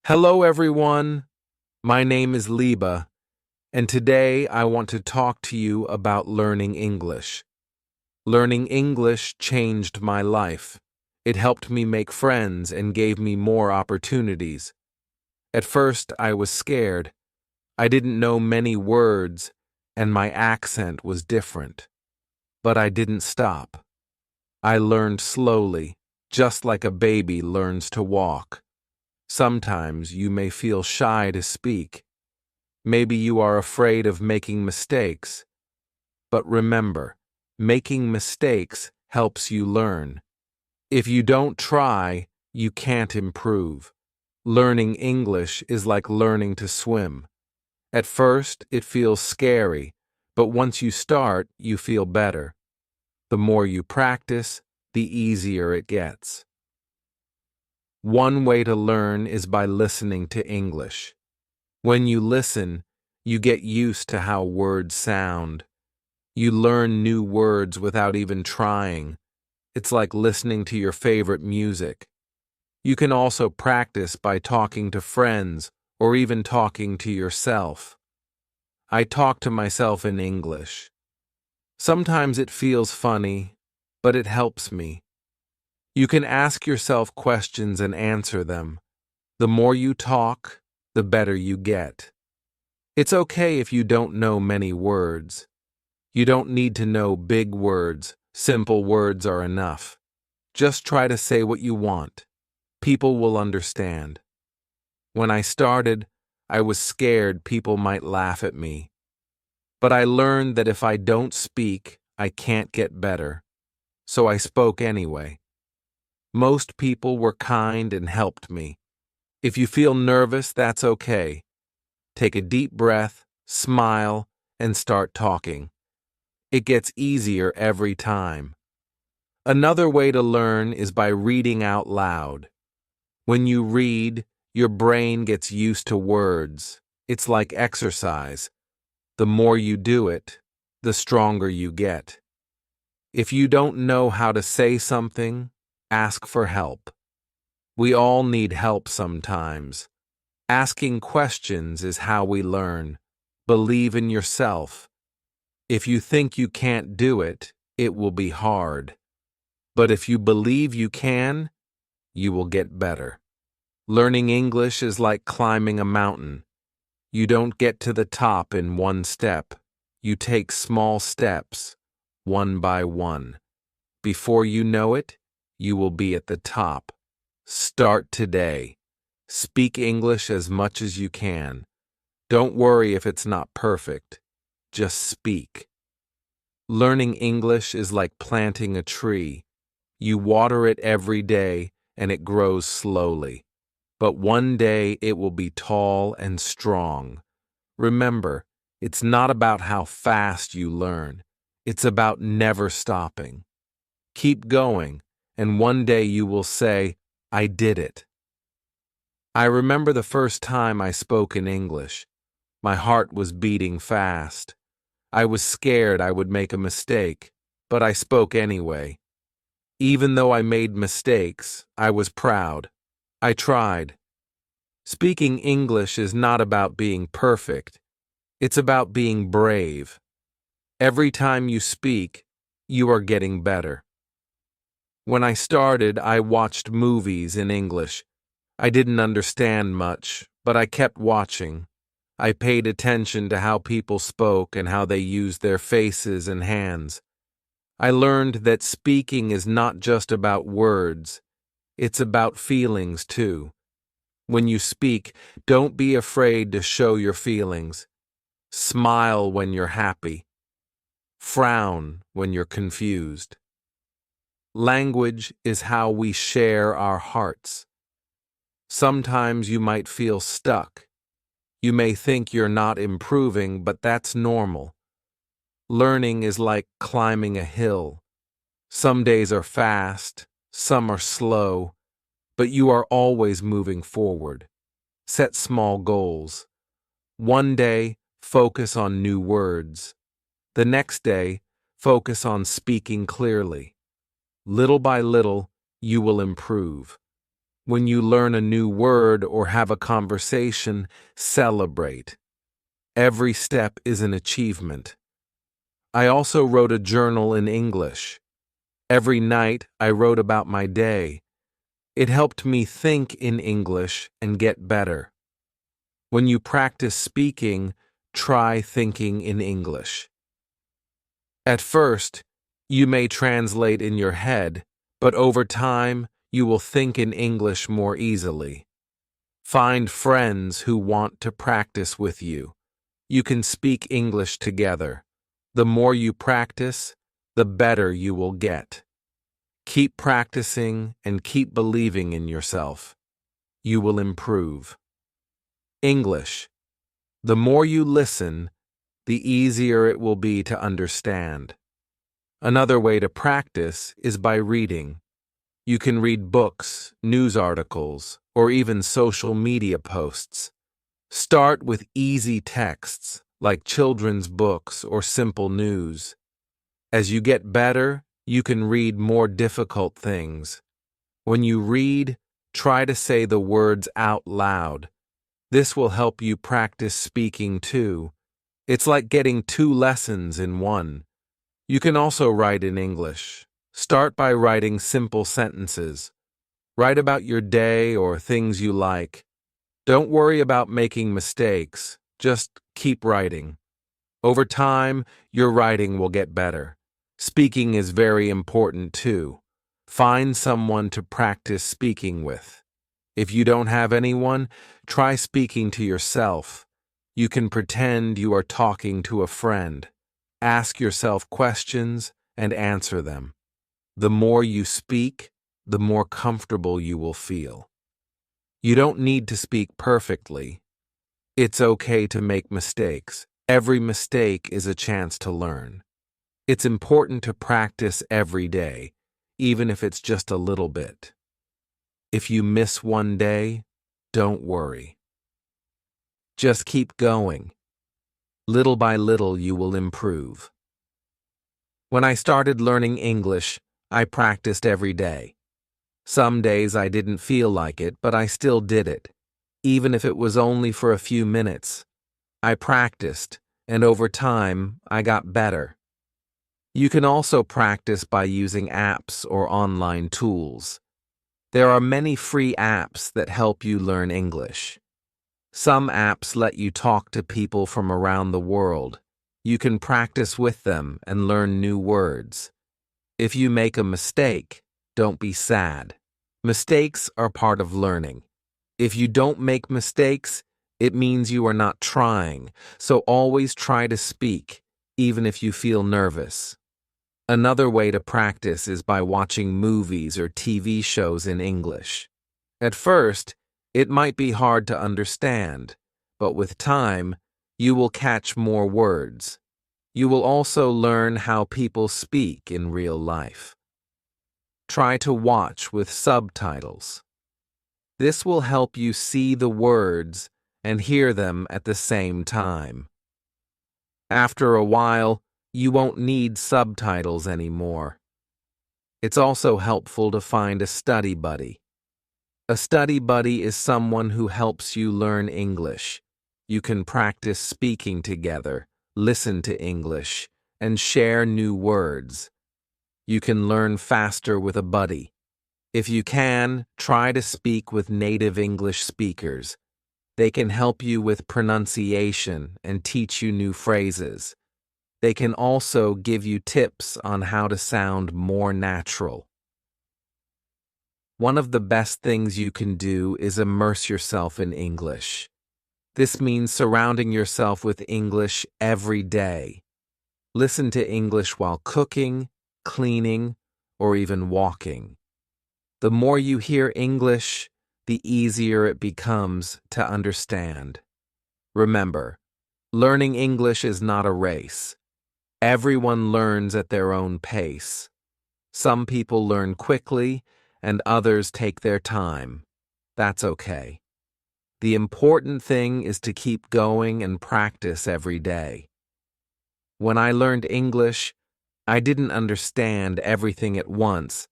Hello, everyone. My name is Liba, and today I want to talk to you about learning English. Learning English changed my life. It helped me make friends and gave me more opportunities. At first, I was scared. I didn't know many words, and my accent was different. But I didn't stop. I learned slowly, just like a baby learns to walk. Sometimes you may feel shy to speak. Maybe you are afraid of making mistakes. But remember, making mistakes helps you learn. If you don't try, you can't improve. Learning English is like learning to swim. At first, it feels scary, but once you start, you feel better. The more you practice, the easier it gets. One way to learn is by listening to English. When you listen, you get used to how words sound. You learn new words without even trying. It's like listening to your favorite music. You can also practice by talking to friends or even talking to yourself. I talk to myself in English. Sometimes it feels funny, but it helps me. You can ask yourself questions and answer them. The more you talk, the better you get. It's okay if you don't know many words. You don't need to know big words. Simple words are enough. Just try to say what you want. People will understand. When I started, I was scared people might laugh at me. But I learned that if I don't speak, I can't get better. So I spoke anyway. Most people were kind and helped me. If you feel nervous, that's okay. Take a deep breath, smile, and start talking. It gets easier every time. Another way to learn is by reading out loud. When you read, your brain gets used to words. It's like exercise. The more you do it, the stronger you get. If you don't know how to say something, ask for help. We all need help sometimes. Asking questions is how we learn. Believe in yourself. If you think you can't do it, it will be hard. But if you believe you can, you will get better. Learning English is like climbing a mountain. You don't get to the top in one step. You take small steps, one by one. Before you know it, you will be at the top. Start today. Speak English as much as you can. Don't worry if it's not perfect. Just speak. Learning English is like planting a tree. You water it every day, and it grows slowly. But one day it will be tall and strong. Remember, it's not about how fast you learn. It's about never stopping. Keep going, and one day you will say, I did it. I remember the first time I spoke in English. My heart was beating fast. I was scared I would make a mistake, but I spoke anyway. Even though I made mistakes, I was proud. I tried. Speaking English is not about being perfect. It's about being brave. Every time you speak, you are getting better. When I started, I watched movies in English. I didn't understand much, but I kept watching. I paid attention to how people spoke and how they used their faces and hands. I learned that speaking is not just about words. It's about feelings, too. When you speak, don't be afraid to show your feelings. Smile when you're happy. Frown when you're confused. Language is how we share our hearts. Sometimes you might feel stuck. You may think you're not improving, but that's normal. Learning is like climbing a hill. Some days are fast, some are slow, but you are always moving forward. Set small goals. One day, focus on new words. The next day, focus on speaking clearly. Little by little, you will improve. When you learn a new word or have a conversation, celebrate. Every step is an achievement. I also wrote a journal in English. Every night I wrote about my day. It helped me think in English and get better. When you practice speaking, try thinking in English. At first, you may translate in your head, but over time, you will think in English more easily. Find friends who want to practice with you. You can speak English together. The more you practice, the better you will get. Keep practicing and keep believing in yourself. You will improve. English. The more you listen, the easier it will be to understand. Another way to practice is by reading. You can read books, news articles, or even social media posts. Start with easy texts like children's books or simple news. As you get better, you can read more difficult things. When you read, try to say the words out loud. This will help you practice speaking too. It's like getting 2 lessons in one. You can also write in English. Start by writing simple sentences. Write about your day or things you like. Don't worry about making mistakes. Just keep writing. Over time, your writing will get better. Speaking is very important too. Find someone to practice speaking with. If you don't have anyone, try speaking to yourself. You can pretend you are talking to a friend. Ask yourself questions and answer them. The more you speak, the more comfortable you will feel. You don't need to speak perfectly. It's okay to make mistakes. Every mistake is a chance to learn. It's important to practice every day, even if it's just a little bit. If you miss one day, don't worry. Just keep going. Little by little, you will improve. When I started learning English, I practiced every day. Some days I didn't feel like it, but I still did it, even if it was only for a few minutes. I practiced, and over time, I got better. You can also practice by using apps or online tools. There are many free apps that help you learn English. Some apps let you talk to people from around the world. You can practice with them and learn new words. If you make a mistake, don't be sad. Mistakes are part of learning. If you don't make mistakes, it means you are not trying, so always try to speak, even if you feel nervous. Another way to practice is by watching movies or TV shows in English. At first, it might be hard to understand, but with time, you will catch more words. You will also learn how people speak in real life. Try to watch with subtitles. This will help you see the words and hear them at the same time. After a while, you won't need subtitles anymore. It's also helpful to find a study buddy. A study buddy is someone who helps you learn English. You can practice speaking together, listen to English, and share new words. You can learn faster with a buddy. If you can, try to speak with native English speakers. They can help you with pronunciation and teach you new phrases. They can also give you tips on how to sound more natural. One of the best things you can do is immerse yourself in English. This means surrounding yourself with English every day. Listen to English while cooking, cleaning, or even walking. The more you hear English, the easier it becomes to understand. Remember, learning English is not a race. Everyone learns at their own pace. Some people learn quickly, and others take their time. That's okay. The important thing is to keep going and practice every day. When I learned English, I didn't understand everything at once.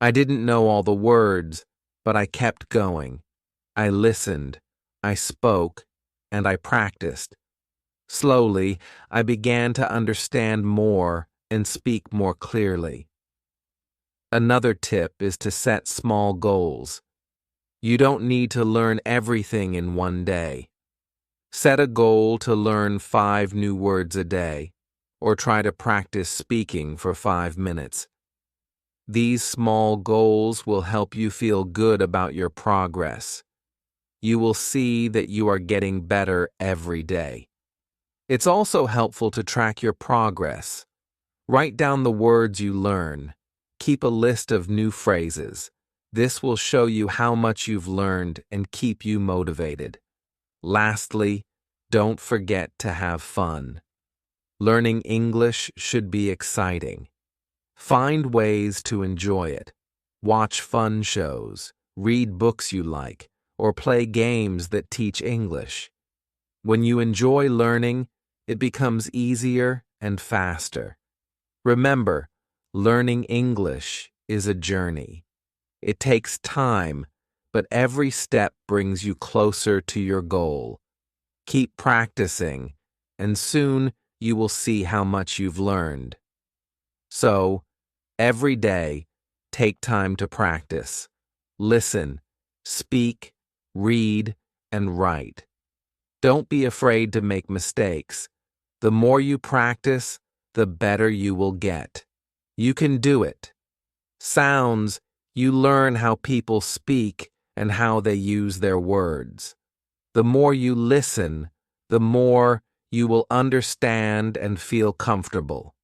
I didn't know all the words, but I kept going. I listened, I spoke, and I practiced. Slowly, I began to understand more and speak more clearly. Another tip is to set small goals. You don't need to learn everything in one day. Set a goal to learn 5 new words a day, or try to practice speaking for 5 minutes. These small goals will help you feel good about your progress. You will see that you are getting better every day. It's also helpful to track your progress. Write down the words you learn. Keep a list of new phrases. This will show you how much you've learned and keep you motivated. Lastly, don't forget to have fun. Learning English should be exciting. Find ways to enjoy it. Watch fun shows, read books you like, or play games that teach English. When you enjoy learning, it becomes easier and faster. Remember, learning English is a journey. It takes time, but every step brings you closer to your goal. Keep practicing, and soon you will see how much you've learned. So, every day, take time to practice. Listen, speak, read, and write. Don't be afraid to make mistakes. The more you practice, the better you will get. You can do it. Sounds, you learn how people speak and how they use their words. The more you listen, the more you will understand and feel comfortable.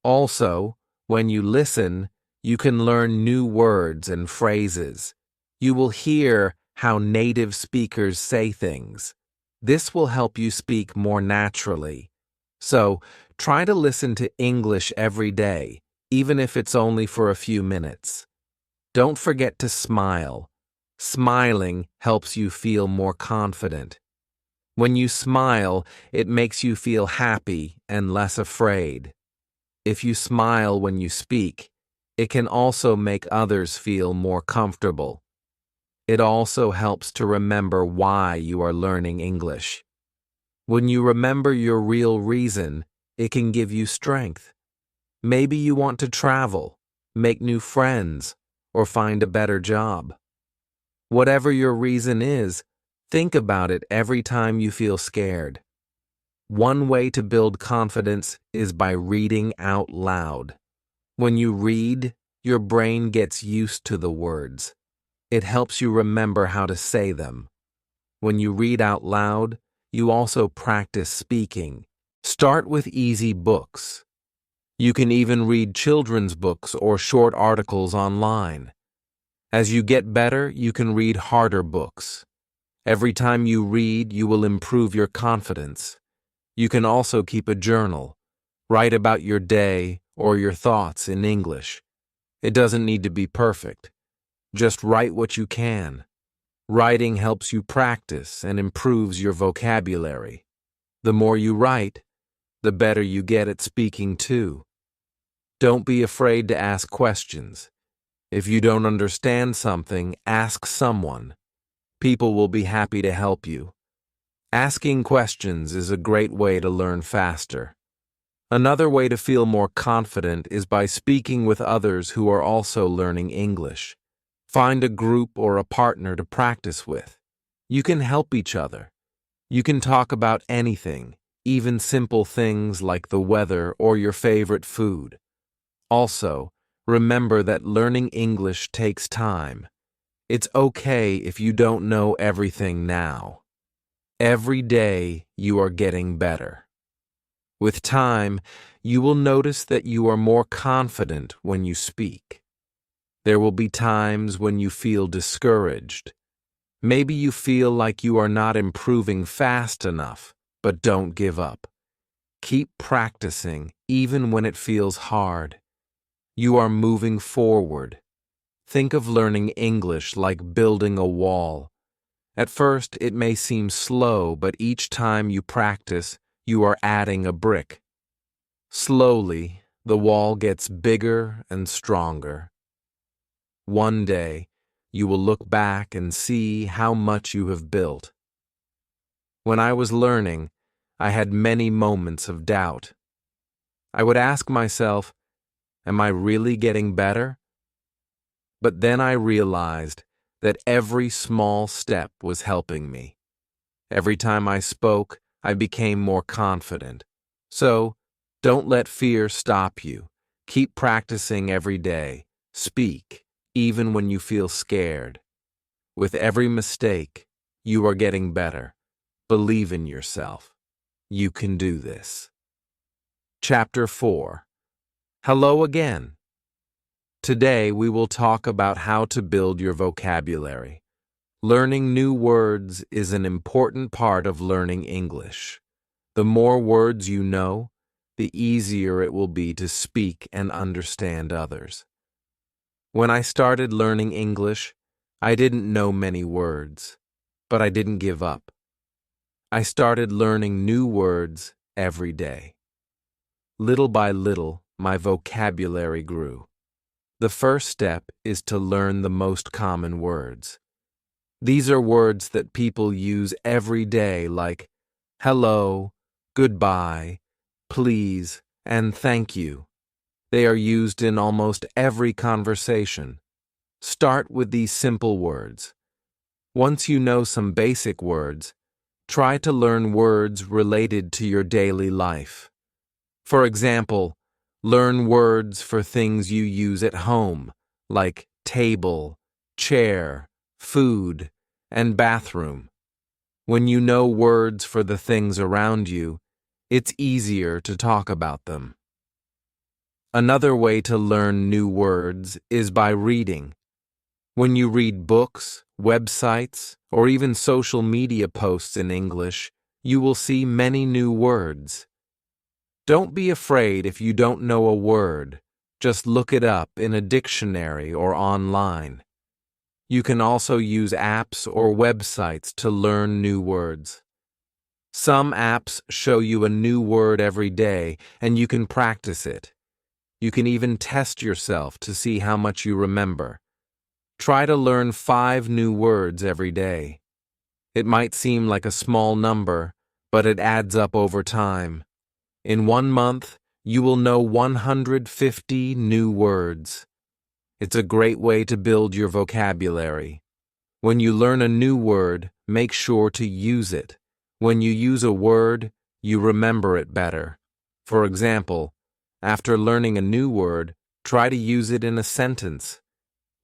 Also, when you listen, you can learn new words and phrases. You will hear how native speakers say things. This will help you speak more naturally. So, try to listen to English every day, even if it's only for a few minutes. Don't forget to smile. Smiling helps you feel more confident. When you smile, it makes you feel happy and less afraid. If you smile when you speak, it can also make others feel more comfortable. It also helps to remember why you are learning English. When you remember your real reason, it can give you strength. Maybe you want to travel, make new friends, or find a better job. Whatever your reason is, think about it every time you feel scared. One way to build confidence is by reading out loud. When you read, your brain gets used to the words. It helps you remember how to say them. When you read out loud, you also practice speaking. Start with easy books. You can even read children's books or short articles online. As you get better, you can read harder books. Every time you read, you will improve your confidence. You can also keep a journal. Write about your day or your thoughts in English. It doesn't need to be perfect. Just write what you can. Writing helps you practice and improves your vocabulary. The more you write, the better you get at speaking too. Don't be afraid to ask questions. If you don't understand something, ask someone. People will be happy to help you. Asking questions is a great way to learn faster. Another way to feel more confident is by speaking with others who are also learning English. Find a group or a partner to practice with. You can help each other. You can talk about anything, even simple things like the weather or your favorite food. Also, remember that learning English takes time. It's okay if you don't know everything now. Every day you are getting better. With time, you will notice that you are more confident when you speak. There will be times when you feel discouraged. Maybe you feel like you are not improving fast enough, but don't give up. Keep practicing even when it feels hard. You are moving forward. Think of learning English like building a wall. At first, it may seem slow, but each time you practice, you are adding a brick. Slowly, the wall gets bigger and stronger. One day, you will look back and see how much you have built. When I was learning, I had many moments of doubt. I would ask myself, am I really getting better? But then I realized that every small step was helping me. Every time I spoke, I became more confident. So, don't let fear stop you. Keep practicing every day. Speak, even when you feel scared. With every mistake, you are getting better. Believe in yourself. You can do this. Chapter 4. Hello again. Today we will talk about how to build your vocabulary. Learning new words is an important part of learning English. The more words you know, the easier it will be to speak and understand others. When I started learning English, I didn't know many words, but I didn't give up. I started learning new words every day. Little by little, my vocabulary grew. The first step is to learn the most common words. These are words that people use every day like hello, goodbye, please, and thank you. They are used in almost every conversation. Start with these simple words. Once you know some basic words, try to learn words related to your daily life. For example, learn words for things you use at home, like table, chair, food, and bathroom. When you know words for the things around you, it's easier to talk about them. Another way to learn new words is by reading. When you read books, websites, or even social media posts in English, you will see many new words. Don't be afraid if you don't know a word. Just look it up in a dictionary or online. You can also use apps or websites to learn new words. Some apps show you a new word every day, and you can practice it. You can even test yourself to see how much you remember. Try to learn 5 new words every day. It might seem like a small number, but it adds up over time. In 1 month, you will know 150 new words. It's a great way to build your vocabulary. When you learn a new word, make sure to use it. When you use a word, you remember it better. For example, after learning a new word, try to use it in a sentence.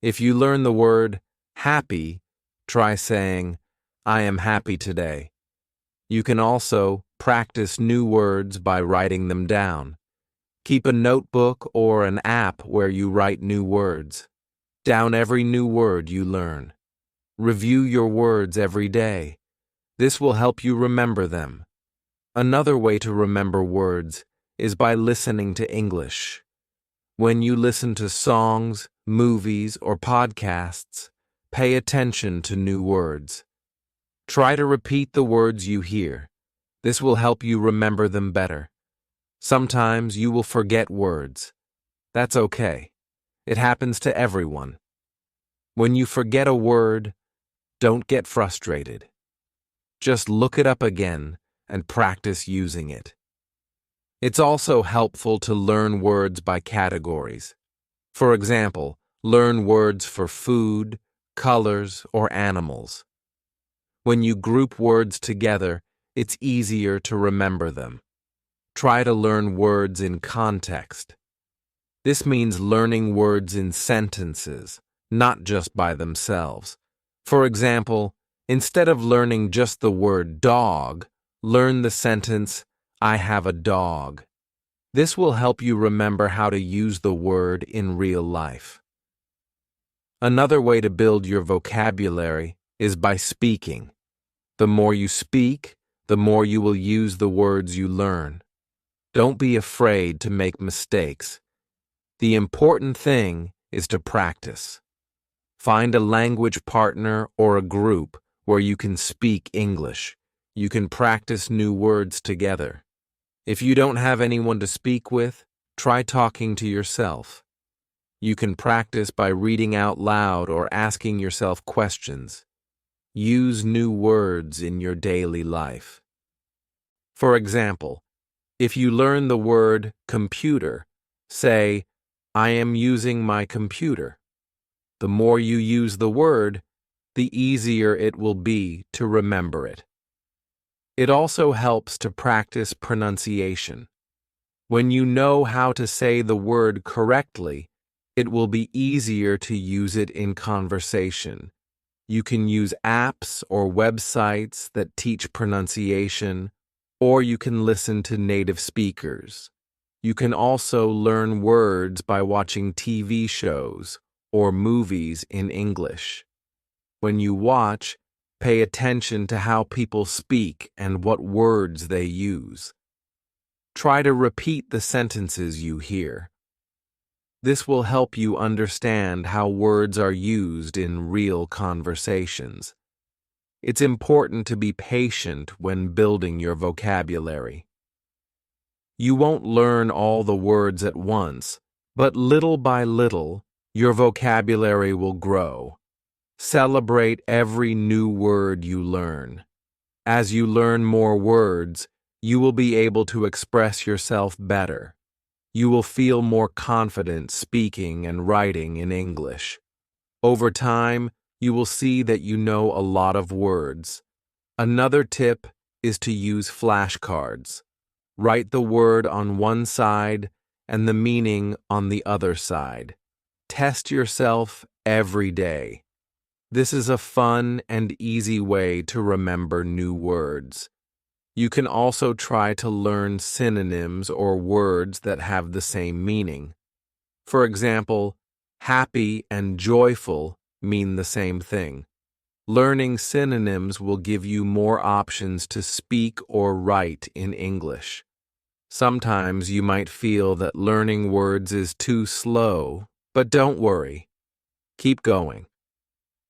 If you learn the word happy, try saying, I am happy today. You can also practice new words by writing them down. Keep a notebook or an app where you write new words. Down every new word you learn. Review your words every day. This will help you remember them. Another way to remember words is by listening to English. When you listen to songs, movies, or podcasts, pay attention to new words. Try to repeat the words you hear. This will help you remember them better. Sometimes you will forget words. That's okay. It happens to everyone. When you forget a word, don't get frustrated. Just look it up again and practice using it. It's also helpful to learn words by categories. For example, learn words for food, colors, or animals. When you group words together, it's easier to remember them. Try to learn words in context. This means learning words in sentences, not just by themselves. For example, instead of learning just the word dog, learn the sentence, I have a dog. This will help you remember how to use the word in real life. Another way to build your vocabulary is by speaking. The more you speak, the more you will use the words you learn. Don't be afraid to make mistakes. The important thing is to practice. Find a language partner or a group where you can speak English. You can practice new words together. If you don't have anyone to speak with, try talking to yourself. You can practice by reading out loud or asking yourself questions. Use new words in your daily life. For example, if you learn the word computer, say, I am using my computer. The more you use the word, the easier it will be to remember it. It also helps to practice pronunciation. When you know how to say the word correctly, it will be easier to use it in conversation. You can use apps or websites that teach pronunciation, or you can listen to native speakers. You can also learn words by watching TV shows or movies in English. When you watch, pay attention to how people speak and what words they use. Try to repeat the sentences you hear. This will help you understand how words are used in real conversations. It's important to be patient when building your vocabulary. You won't learn all the words at once, but little by little, your vocabulary will grow. Celebrate every new word you learn. As you learn more words, you will be able to express yourself better. You will feel more confident speaking and writing in English. Over time, you will see that you know a lot of words. Another tip is to use flashcards. Write the word on one side and the meaning on the other side. Test yourself every day. This is a fun and easy way to remember new words. You can also try to learn synonyms or words that have the same meaning. For example, happy and joyful mean the same thing. Learning synonyms will give you more options to speak or write in English. Sometimes you might feel that learning words is too slow, but don't worry. Keep going.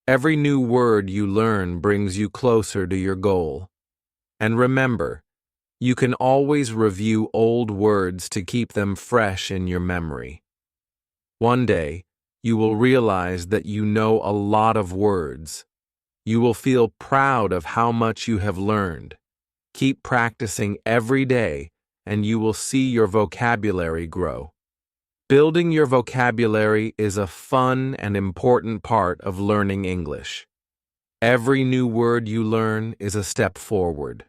Every new word you learn brings you closer to your goal. And remember, you can always review old words to keep them fresh in your memory. One day, you will realize that you know a lot of words. You will feel proud of how much you have learned. Keep practicing every day, and you will see your vocabulary grow. Building your vocabulary is a fun and important part of learning English. Every new word you learn is a step forward.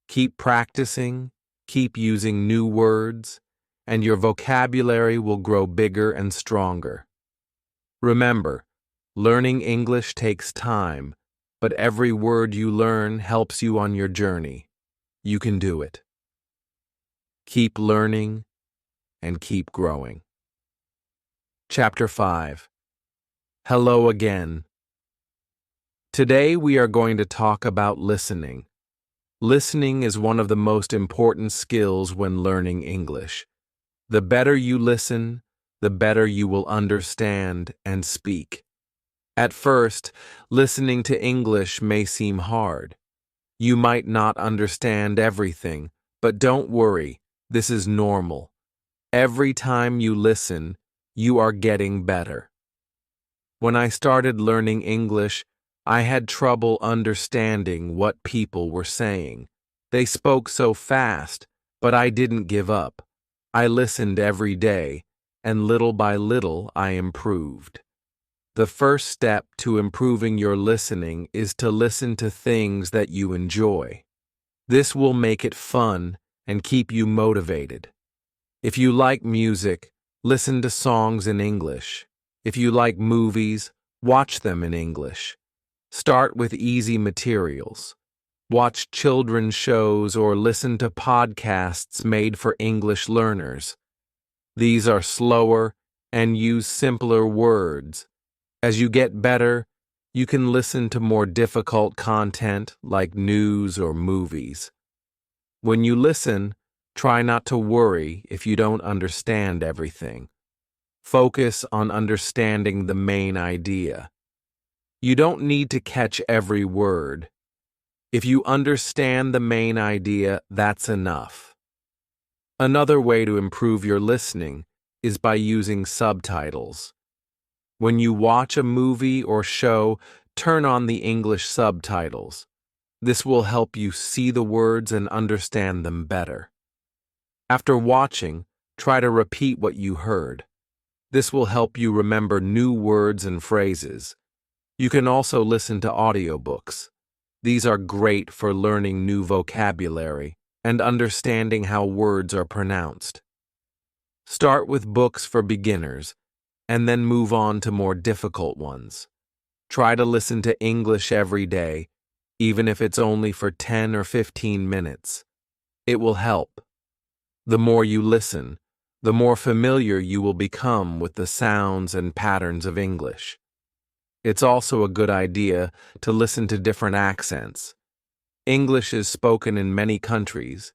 Keep practicing, keep using new words, and your vocabulary will grow bigger and stronger. Remember, learning English takes time, but every word you learn helps you on your journey. You can do it. Keep learning and keep growing. Chapter 5. Hello again. Today we are going to talk about listening. Listening is one of the most important skills when learning English. The better you listen, the better you will understand and speak. At first, listening to English may seem hard. You might not understand everything, but don't worry, this is normal. Every time you listen, you are getting better. When I started learning English, I had trouble understanding what people were saying. They spoke so fast, but I didn't give up. I listened every day, and little by little I improved. The first step to improving your listening is to listen to things that you enjoy. This will make it fun and keep you motivated. If you like music, listen to songs in English. If you like movies, watch them in English. Start with easy materials. Watch children's shows or listen to podcasts made for English learners. These are slower and use simpler words. As you get better, you can listen to more difficult content like news or movies. When you listen, try not to worry if you don't understand everything. Focus on understanding the main idea. You don't need to catch every word. If you understand the main idea, that's enough. Another way to improve your listening is by using subtitles. When you watch a movie or show, turn on the English subtitles. This will help you see the words and understand them better. After watching, try to repeat what you heard. This will help you remember new words and phrases. You can also listen to audiobooks. These are great for learning new vocabulary and understanding how words are pronounced. Start with books for beginners, and then move on to more difficult ones. Try to listen to English every day, even if it's only for 10 or 15 minutes. It will help. The more you listen, the more familiar you will become with the sounds and patterns of English. It's also a good idea to listen to different accents. English is spoken in many countries,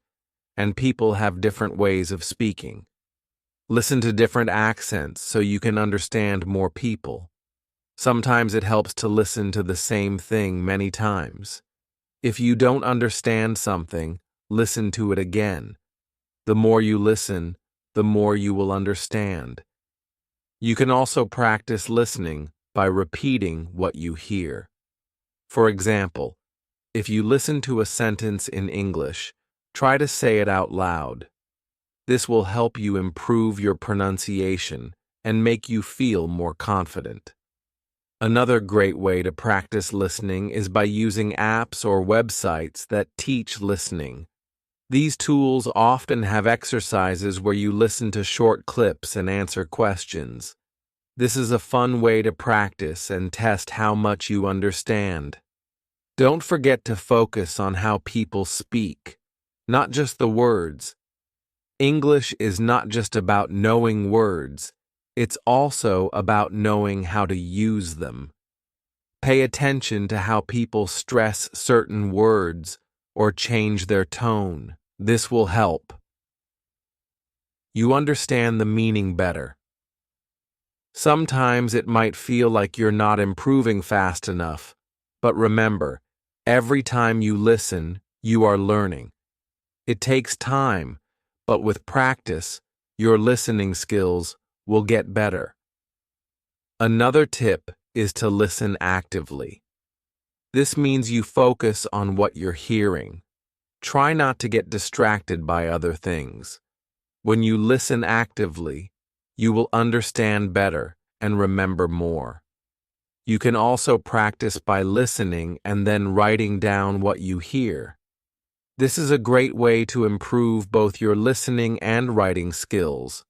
and people have different ways of speaking. Listen to different accents so you can understand more people. Sometimes it helps to listen to the same thing many times. If you don't understand something, listen to it again. The more you listen, the more you will understand. You can also practice listening by repeating what you hear. For example, if you listen to a sentence in English, try to say it out loud. This will help you improve your pronunciation and make you feel more confident. Another great way to practice listening is by using apps or websites that teach listening. These tools often have exercises where you listen to short clips and answer questions. This is a fun way to practice and test how much you understand. Don't forget to focus on how people speak, not just the words. English is not just about knowing words, it's also about knowing how to use them. Pay attention to how people stress certain words or change their tone. This will help. You understand the meaning better. Sometimes it might feel like you're not improving fast enough, but remember, every time you listen, you are learning. It takes time, but with practice, your listening skills will get better. Another tip is to listen actively. This means you focus on what you're hearing. Try not to get distracted by other things. When you listen actively, you will understand better and remember more. You can also practice by listening and then writing down what you hear. This is a great way to improve both your listening and writing skills.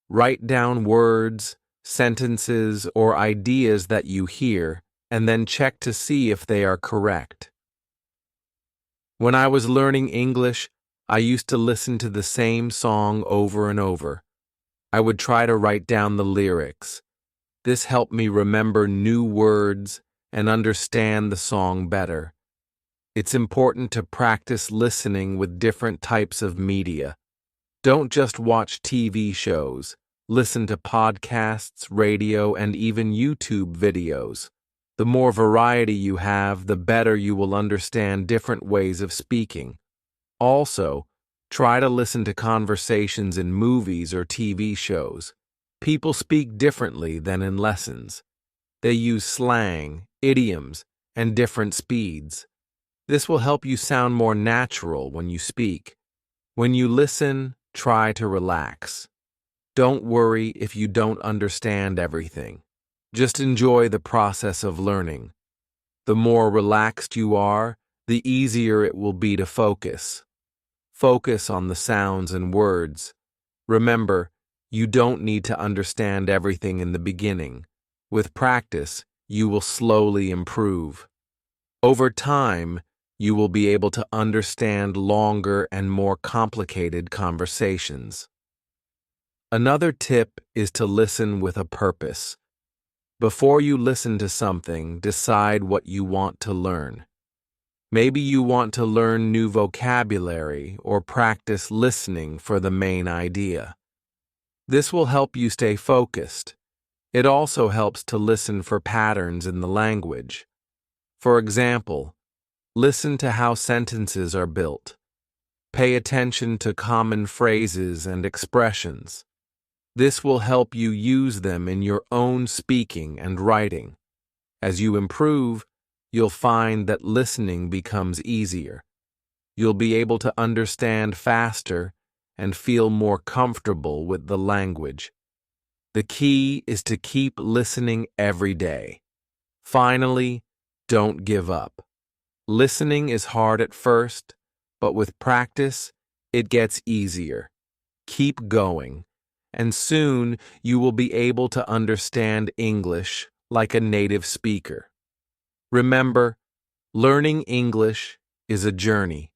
Write down words, sentences, or ideas that you hear, and then check to see if they are correct. When I was learning English, I used to listen to the same song over and over. I would try to write down the lyrics. This helped me remember new words and understand the song better. It's important to practice listening with different types of media. Don't just watch TV shows. Listen to podcasts, radio, and even YouTube videos. The more variety you have, the better you will understand different ways of speaking. Also, try to listen to conversations in movies or TV shows. People speak differently than in lessons. They use slang, idioms, and different speeds. This will help you sound more natural when you speak. When you listen, try to relax. Don't worry if you don't understand everything. Just enjoy the process of learning. The more relaxed you are, the easier it will be to focus. Focus on the sounds and words. Remember, you don't need to understand everything in the beginning. With practice, you will slowly improve. Over time, you will be able to understand longer and more complicated conversations. Another tip is to listen with a purpose. Before you listen to something, decide what you want to learn. Maybe you want to learn new vocabulary or practice listening for the main idea. This will help you stay focused. It also helps to listen for patterns in the language. For example, listen to how sentences are built. Pay attention to common phrases and expressions. This will help you use them in your own speaking and writing. As you improve, you'll find that listening becomes easier. You'll be able to understand faster and feel more comfortable with the language. The key is to keep listening every day. Finally, don't give up. Listening is hard at first, but with practice, it gets easier. Keep going, and soon you will be able to understand English like a native speaker. Remember, learning English is a journey.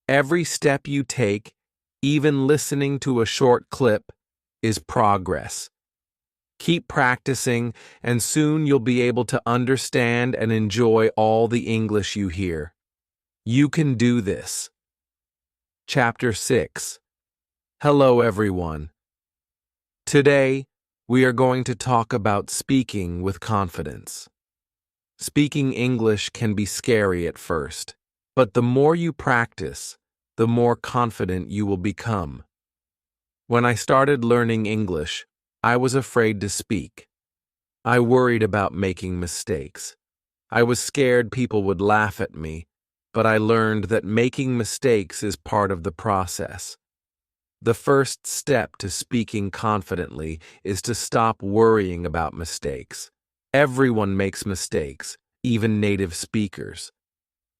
Every step you take, even listening to a short clip, is progress. Keep practicing, and soon you'll be able to understand and enjoy all the English you hear. You can do this. Chapter 6. Hello, everyone. Today, we are going to talk about speaking with confidence. Speaking English can be scary at first, but the more you practice, the more confident you will become. When I started learning English, I was afraid to speak. I worried about making mistakes. I was scared people would laugh at me, but I learned that making mistakes is part of the process. The first step to speaking confidently is to stop worrying about mistakes. Everyone makes mistakes, even native speakers.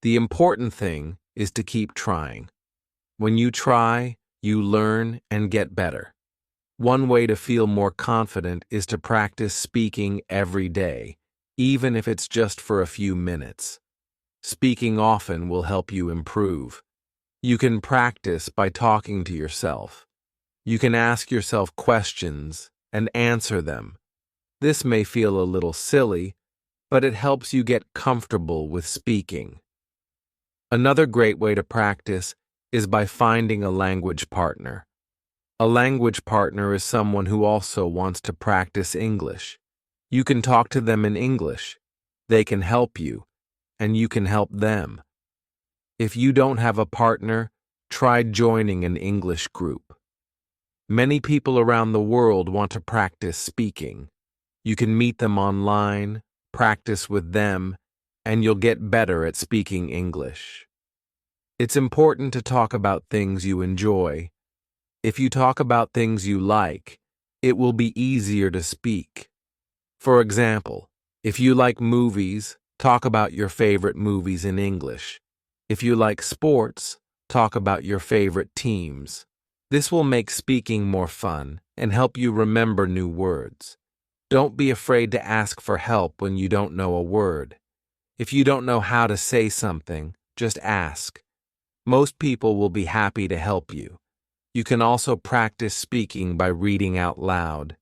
The important thing is to keep trying. When you try, you learn and get better. One way to feel more confident is to practice speaking every day, even if it's just for a few minutes. Speaking often will help you improve. You can practice by talking to yourself. You can ask yourself questions and answer them. This may feel a little silly, but it helps you get comfortable with speaking. Another great way to practice is by finding a language partner. A language partner is someone who also wants to practice English. You can talk to them in English. They can help you, and you can help them. If you don't have a partner, try joining an English group. Many people around the world want to practice speaking. You can meet them online, practice with them, and you'll get better at speaking English. It's important to talk about things you enjoy. If you talk about things you like, it will be easier to speak. For example, if you like movies, talk about your favorite movies in English. If you like sports, talk about your favorite teams. This will make speaking more fun and help you remember new words. Don't be afraid to ask for help when you don't know a word. If you don't know how to say something, just ask. Most people will be happy to help you. You can also practice speaking by reading out loud.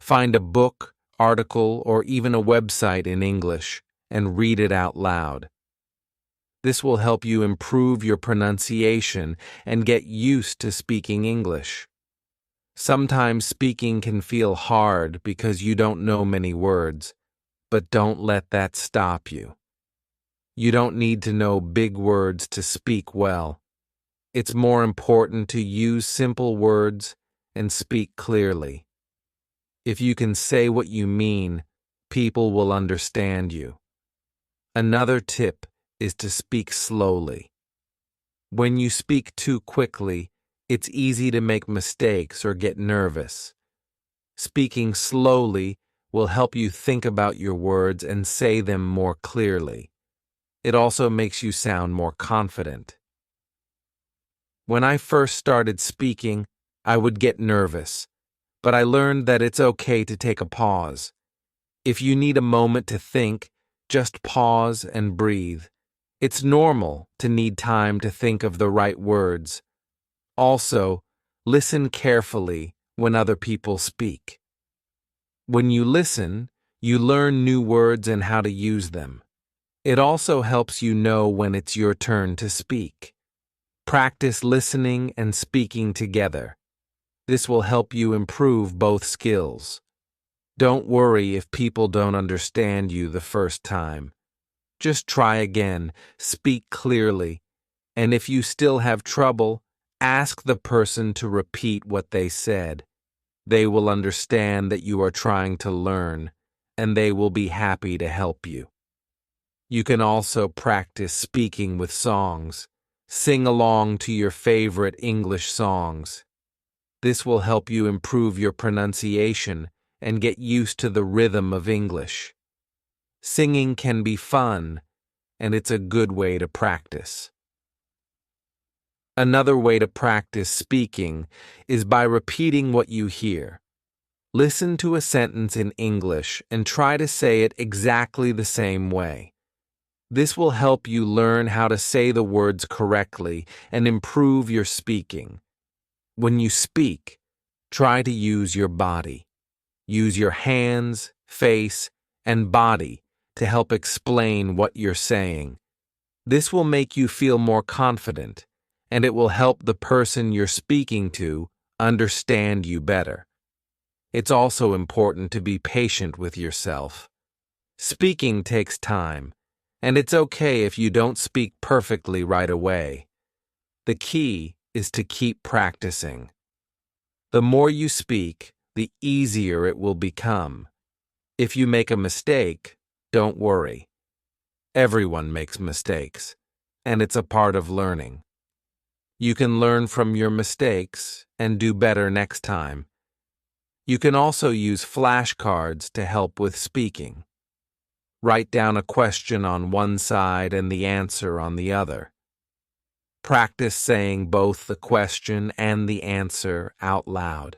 Find a book, article, or even a website in English and read it out loud. This will help you improve your pronunciation and get used to speaking English. Sometimes speaking can feel hard because you don't know many words, but don't let that stop you. You don't need to know big words to speak well. It's more important to use simple words and speak clearly. If you can say what you mean, people will understand you. Another tip is to speak slowly. When you speak too quickly, it's easy to make mistakes or get nervous. Speaking slowly will help you think about your words and say them more clearly. It also makes you sound more confident. When I first started speaking, I would get nervous, but I learned that it's okay to take a pause. If you need a moment to think, just pause and breathe. It's normal to need time to think of the right words. Also, listen carefully when other people speak. When you listen, you learn new words and how to use them. It also helps you know when it's your turn to speak. Practice listening and speaking together. This will help you improve both skills. Don't worry if people don't understand you the first time. Just try again, speak clearly, and if you still have trouble, ask the person to repeat what they said. They will understand that you are trying to learn, and they will be happy to help you. You can also practice speaking with songs. Sing along to your favorite English songs. This will help you improve your pronunciation and get used to the rhythm of English. Singing can be fun, and it's a good way to practice. Another way to practice speaking is by repeating what you hear. Listen to a sentence in English and try to say it exactly the same way. This will help you learn how to say the words correctly and improve your speaking. When you speak, try to use your body. Use your hands, face, and body to help explain what you're saying. This will make you feel more confident, and it will help the person you're speaking to understand you better. It's also important to be patient with yourself. Speaking takes time, and it's okay if you don't speak perfectly right away. The key is to keep practicing. The more you speak, the easier it will become. If you make a mistake, don't worry. Everyone makes mistakes, and it's a part of learning. You can learn from your mistakes and do better next time. You can also use flashcards to help with speaking. Write down a question on one side and the answer on the other. Practice saying both the question and the answer out loud.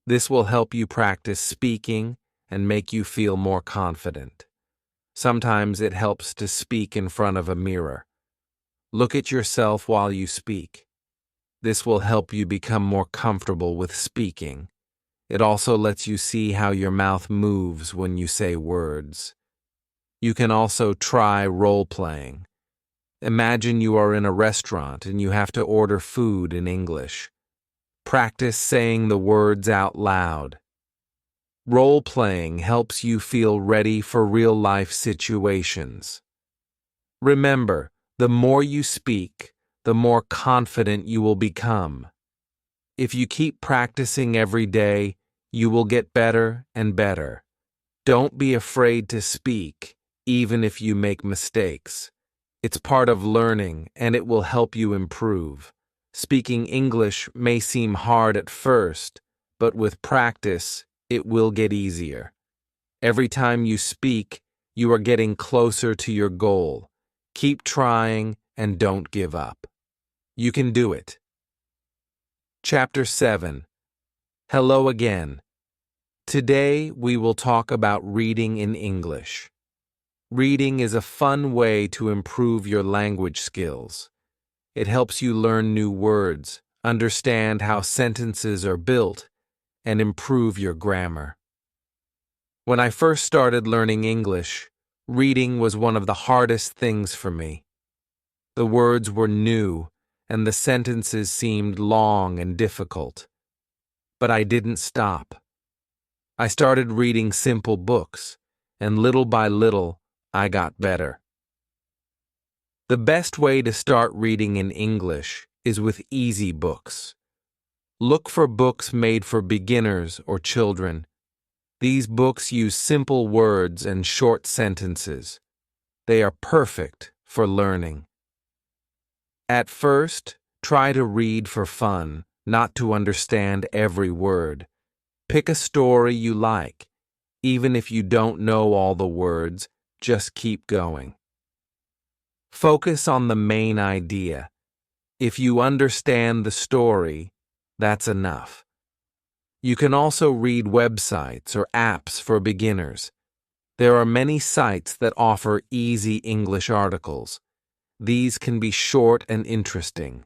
This will help you practice speaking and make you feel more confident. Sometimes it helps to speak in front of a mirror. Look at yourself while you speak. This will help you become more comfortable with speaking. It also lets you see how your mouth moves when you say words. You can also try role-playing. Imagine you are in a restaurant and you have to order food in English. Practice saying the words out loud. Role-playing helps you feel ready for real-life situations. Remember, the more you speak, the more confident you will become. If you keep practicing every day, you will get better and better. Don't be afraid to speak, even if you make mistakes. It's part of learning, and it will help you improve. Speaking English may seem hard at first, but with practice, it will get easier. Every time you speak, you are getting closer to your goal. Keep trying and don't give up. You can do it. Chapter 7. Hello again. Today we will talk about reading in English. Reading is a fun way to improve your language skills. It helps you learn new words, understand how sentences are built, and improve your grammar. When I first started learning English, reading was one of the hardest things for me. The words were new, and the sentences seemed long and difficult. But I didn't stop. I started reading simple books, and little by little, I got better. The best way to start reading in English is with easy books. Look for books made for beginners or children. These books use simple words and short sentences. They are perfect for learning. At first, try to read for fun, not to understand every word. Pick a story you like. Even if you don't know all the words, just keep going. Focus on the main idea. If you understand the story, that's enough. You can also read websites or apps for beginners. There are many sites that offer easy English articles. These can be short and interesting.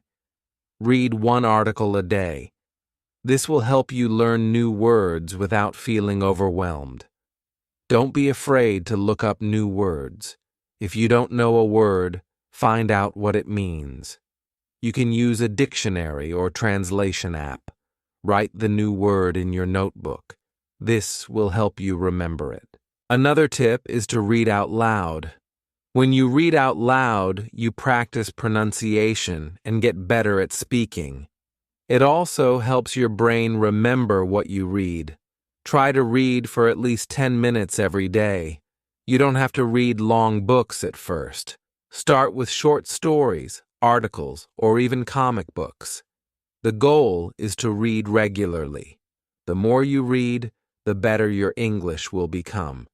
Read one article a day. This will help you learn new words without feeling overwhelmed. Don't be afraid to look up new words. If you don't know a word, find out what it means. You can use a dictionary or translation app. Write the new word in your notebook. This will help you remember it. Another tip is to read out loud. When you read out loud, you practice pronunciation and get better at speaking. It also helps your brain remember what you read. Try to read for at least 10 minutes every day. You don't have to read long books at first. Start with short stories, articles, or even comic books. The goal is to read regularly. The more you read, the better your English will become.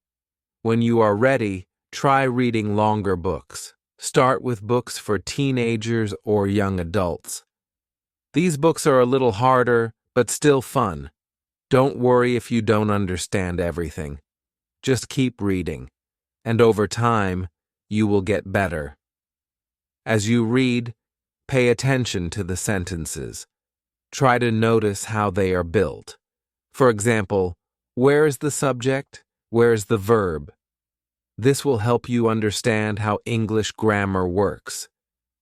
When you are ready, try reading longer books. Start with books for teenagers or young adults. These books are a little harder, but still fun. Don't worry if you don't understand everything. Just keep reading, and over time, you will get better. As you read, pay attention to the sentences. Try to notice how they are built. For example, where is the subject? Where is the verb? This will help you understand how English grammar works.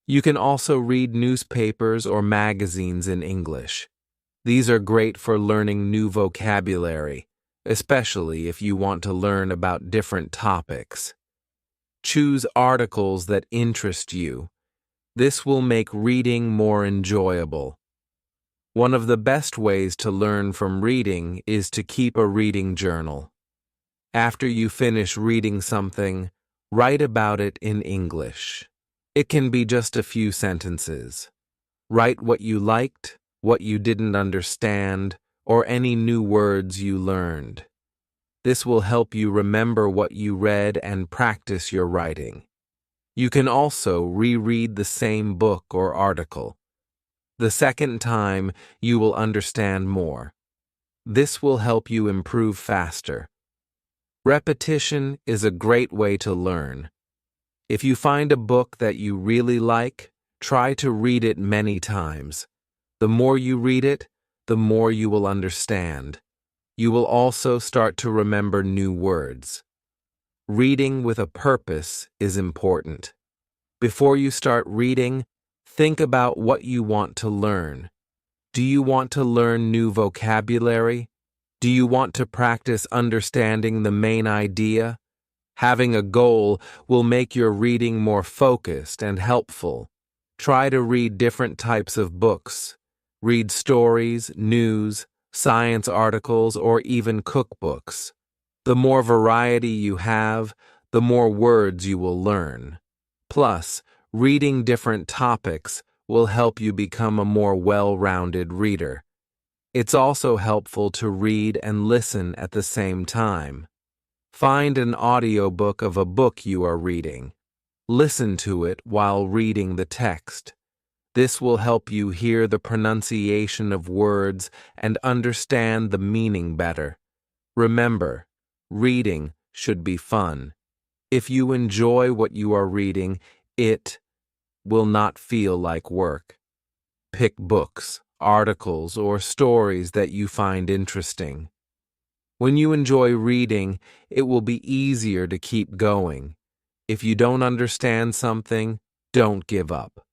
You can also read newspapers or magazines in English. These are great for learning new vocabulary, especially if you want to learn about different topics. Choose articles that interest you. This will make reading more enjoyable. One of the best ways to learn from reading is to keep a reading journal. After you finish reading something, write about it in English. It can be just a few sentences. Write what you liked, what you didn't understand, or any new words you learned. This will help you remember what you read and practice your writing. You can also reread the same book or article. The second time, you will understand more. This will help you improve faster. Repetition is a great way to learn. If you find a book that you really like, try to read it many times. The more you read it, the more you will understand. You will also start to remember new words. Reading with a purpose is important. Before you start reading, think about what you want to learn. Do you want to learn new vocabulary? Do you want to practice understanding the main idea? Having a goal will make your reading more focused and helpful. Try to read different types of books. Read stories, news, science articles, or even cookbooks. The more variety you have, the more words you will learn. Plus, reading different topics will help you become a more well-rounded reader. It's also helpful to read and listen at the same time. Find an audiobook of a book you are reading. Listen to it while reading the text. This will help you hear the pronunciation of words and understand the meaning better. Remember, reading should be fun. If you enjoy what you are reading, it will not feel like work. Pick books, articles, or stories that you find interesting. When you enjoy reading, it will be easier to keep going. If you don't understand something, don't give up.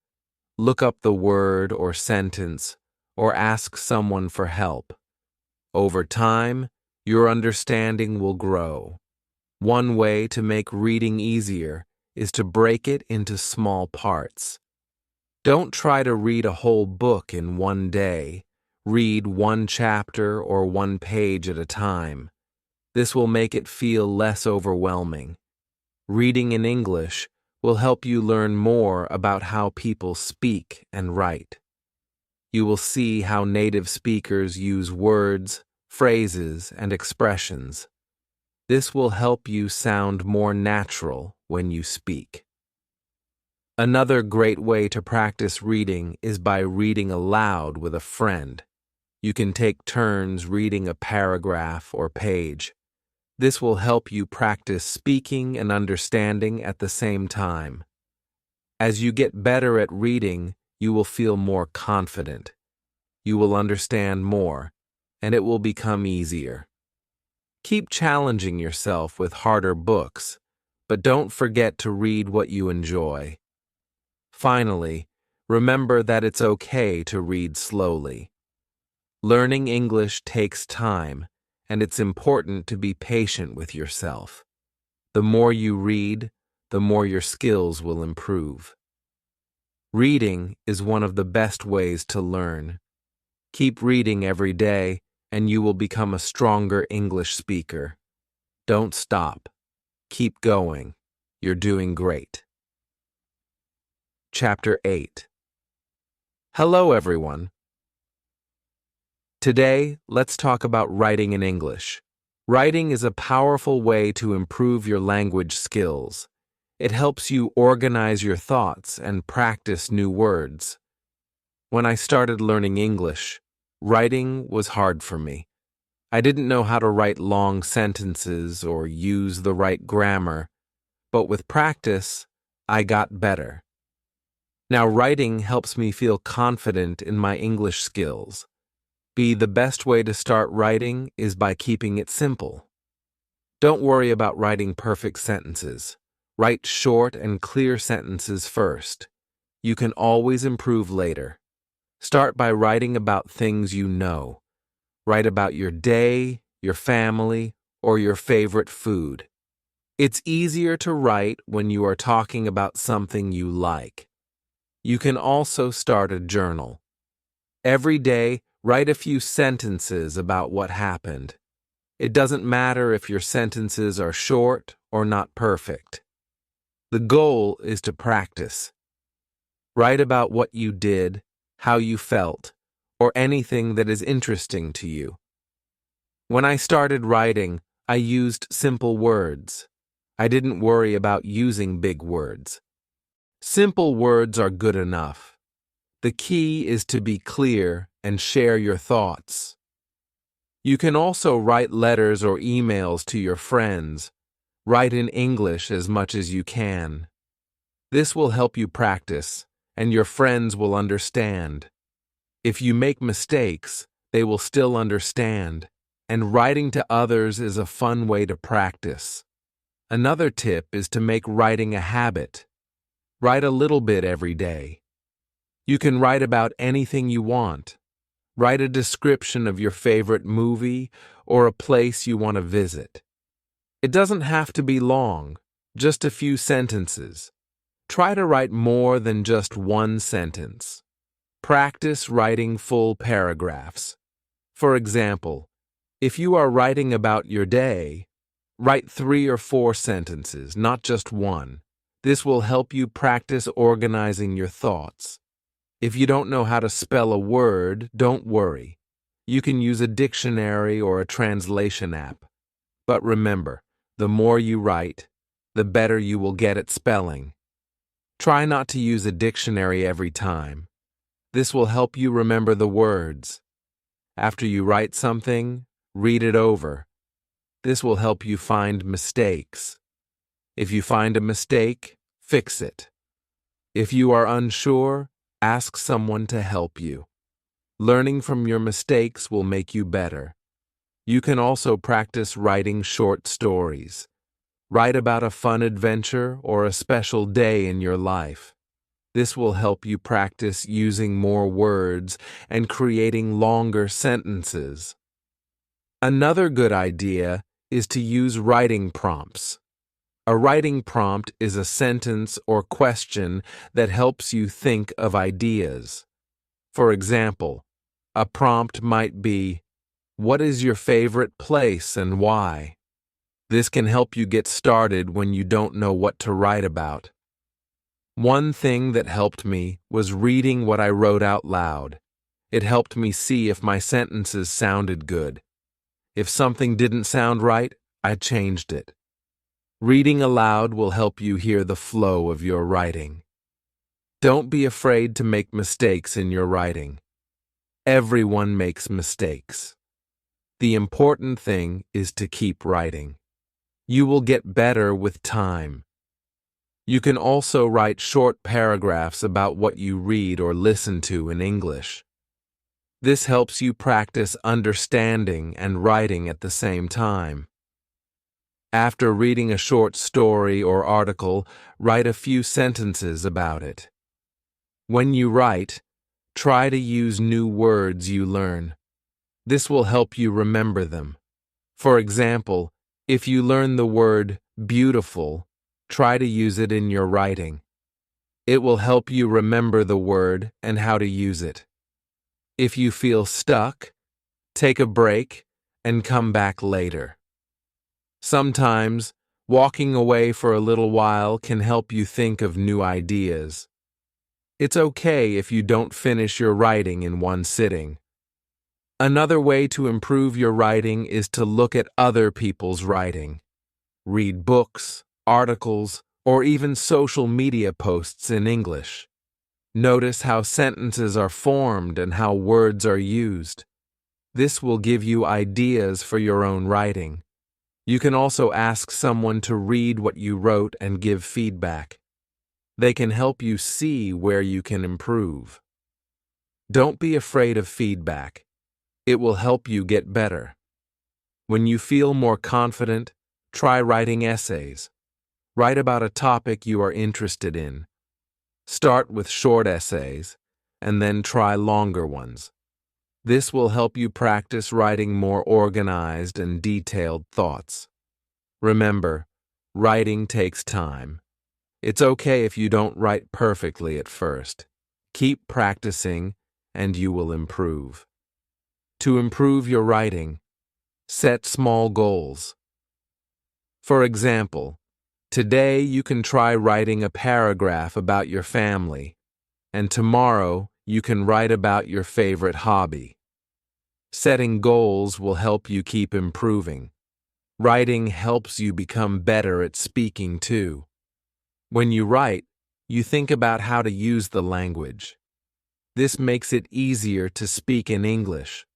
Look up the word or sentence, or ask someone for help. Over time, your understanding will grow. One way to make reading easier is to break it into small parts. Don't try to read a whole book in one day. Read one chapter or one page at a time. This will make it feel less overwhelming. Reading in English will help you learn more about how people speak and write. You will see how native speakers use words, phrases, and expressions. This will help you sound more natural when you speak. Another great way to practice reading is by reading aloud with a friend. You can take turns reading a paragraph or page. This will help you practice speaking and understanding at the same time. As you get better at reading, you will feel more confident. You will understand more, and it will become easier. Keep challenging yourself with harder books, but don't forget to read what you enjoy. Finally, remember that it's okay to read slowly. Learning English takes time, and it's important to be patient with yourself. The more you read, the more your skills will improve. Reading is one of the best ways to learn. Keep reading every day, and you will become a stronger English speaker. Don't stop. Keep going. You're doing great. Chapter 8. Hello, everyone. Today, let's talk about writing in English. Writing is a powerful way to improve your language skills. It helps you organize your thoughts and practice new words. When I started learning English, writing was hard for me. I didn't know how to write long sentences or use the right grammar, but with practice, I got better. Now, writing helps me feel confident in my English skills. The best way to start writing is by keeping it simple. Don't worry about writing perfect sentences. Write short and clear sentences first. You can always improve later. Start by writing about things you know. Write about your day, your family, or your favorite food. It's easier to write when you are talking about something you like. You can also start a journal. Every day, write a few sentences about what happened. It doesn't matter if your sentences are short or not perfect. The goal is to practice. Write about what you did, how you felt, or anything that is interesting to you. When I started writing, I used simple words. I didn't worry about using big words. Simple words are good enough. The key is to be clear and share your thoughts. You can also write letters or emails to your friends. Write in English as much as you can. This will help you practice, and your friends will understand. If you make mistakes, they will still understand, and writing to others is a fun way to practice. Another tip is to make writing a habit. Write a little bit every day. You can write about anything you want. Write a description of your favorite movie or a place you want to visit. It doesn't have to be long, just a few sentences. Try to write more than just one sentence. Practice writing full paragraphs. For example, if you are writing about your day, write 3 or 4 sentences, not just one. This will help you practice organizing your thoughts. If you don't know how to spell a word, don't worry. You can use a dictionary or a translation app. But remember, the more you write, the better you will get at spelling. Try not to use a dictionary every time. This will help you remember the words. After you write something, read it over. This will help you find mistakes. If you find a mistake, fix it. If you are unsure, ask someone to help you. Learning from your mistakes will make you better. You can also practice writing short stories. Write about a fun adventure or a special day in your life. This will help you practice using more words and creating longer sentences. Another good idea is to use writing prompts. A writing prompt is a sentence or question that helps you think of ideas. For example, a prompt might be, "What is your favorite place and why?" This can help you get started when you don't know what to write about. One thing that helped me was reading what I wrote out loud. It helped me see if my sentences sounded good. If something didn't sound right, I changed it. Reading aloud will help you hear the flow of your writing. Don't be afraid to make mistakes in your writing. Everyone makes mistakes. The important thing is to keep writing. You will get better with time. You can also write short paragraphs about what you read or listen to in English. This helps you practice understanding and writing at the same time. After reading a short story or article, write a few sentences about it. When you write, try to use new words you learn. This will help you remember them. For example, if you learn the word beautiful, try to use it in your writing. It will help you remember the word and how to use it. If you feel stuck, take a break and come back later. Sometimes, walking away for a little while can help you think of new ideas. It's okay if you don't finish your writing in one sitting. Another way to improve your writing is to look at other people's writing. Read books, articles, or even social media posts in English. Notice how sentences are formed and how words are used. This will give you ideas for your own writing. You can also ask someone to read what you wrote and give feedback. They can help you see where you can improve. Don't be afraid of feedback. It will help you get better. When you feel more confident, try writing essays. Write about a topic you are interested in. Start with short essays, and then try longer ones. This will help you practice writing more organized and detailed thoughts. Remember, writing takes time. It's okay if you don't write perfectly at first. Keep practicing, and you will improve. To improve your writing, set small goals. For example, today you can try writing a paragraph about your family, and tomorrow you can write about your favorite hobby. Setting goals will help you keep improving. Writing helps you become better at speaking too. When you write, you think about how to use the language. This makes it easier to speak in English.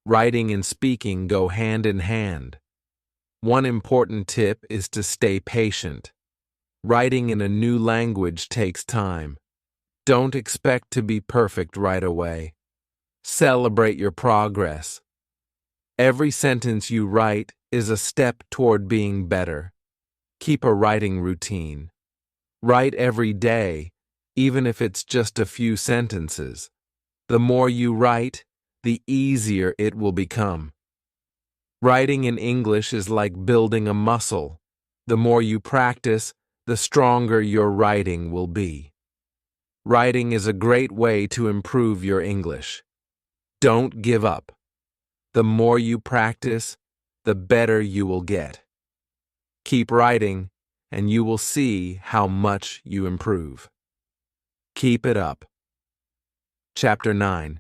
Writing and speaking go hand in hand. One important tip is to stay patient. Writing in a new language takes time. Don't expect to be perfect right away. Celebrate your progress. Every sentence you write is a step toward being better. Keep a writing routine. Write every day, even if it's just a few sentences. The more you write, the easier it will become. Writing in English is like building a muscle. The more you practice, the stronger your writing will be. Writing is a great way to improve your English. Don't give up. The more you practice, the better you will get. Keep writing, and you will see how much you improve. Keep it up. Chapter 9.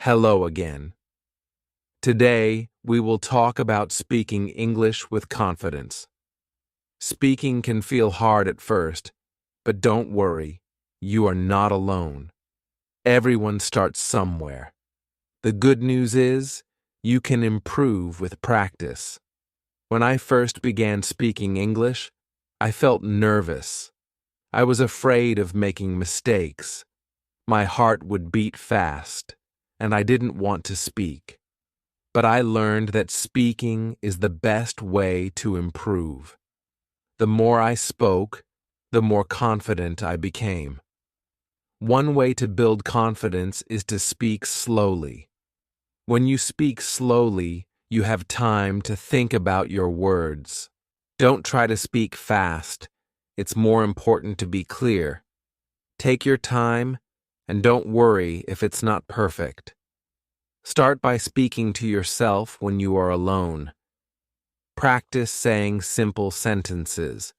Hello again. Today, we will talk about speaking English with confidence. Speaking can feel hard at first, but don't worry, you are not alone. Everyone starts somewhere. The good news is, you can improve with practice. When I first began speaking English, I felt nervous. I was afraid of making mistakes. My heart would beat fast, and I didn't want to speak. But I learned that speaking is the best way to improve. The more I spoke, the more confident I became. One way to build confidence is to speak slowly. When you speak slowly, you have time to think about your words. Don't try to speak fast. It's more important to be clear. Take your time, and don't worry if it's not perfect. Start by speaking to yourself when you are alone. Practice saying simple sentences.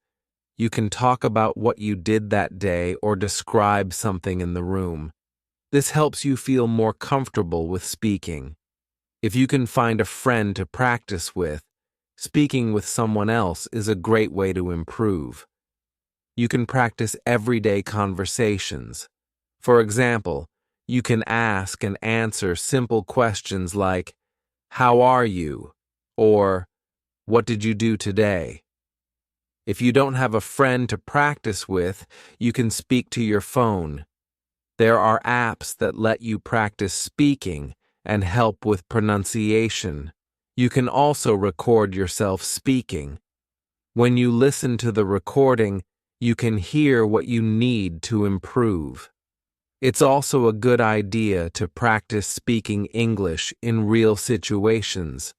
You can talk about what you did that day or describe something in the room. This helps you feel more comfortable with speaking. If you can find a friend to practice with, speaking with someone else is a great way to improve. You can practice everyday conversations. For example, you can ask and answer simple questions like, "How are you?" or "What did you do today?" If you don't have a friend to practice with, you can speak to your phone. There are apps that let you practice speaking and help with pronunciation. You can also record yourself speaking. When you listen to the recording, you can hear what you need to improve. It's also a good idea to practice speaking English in real situations.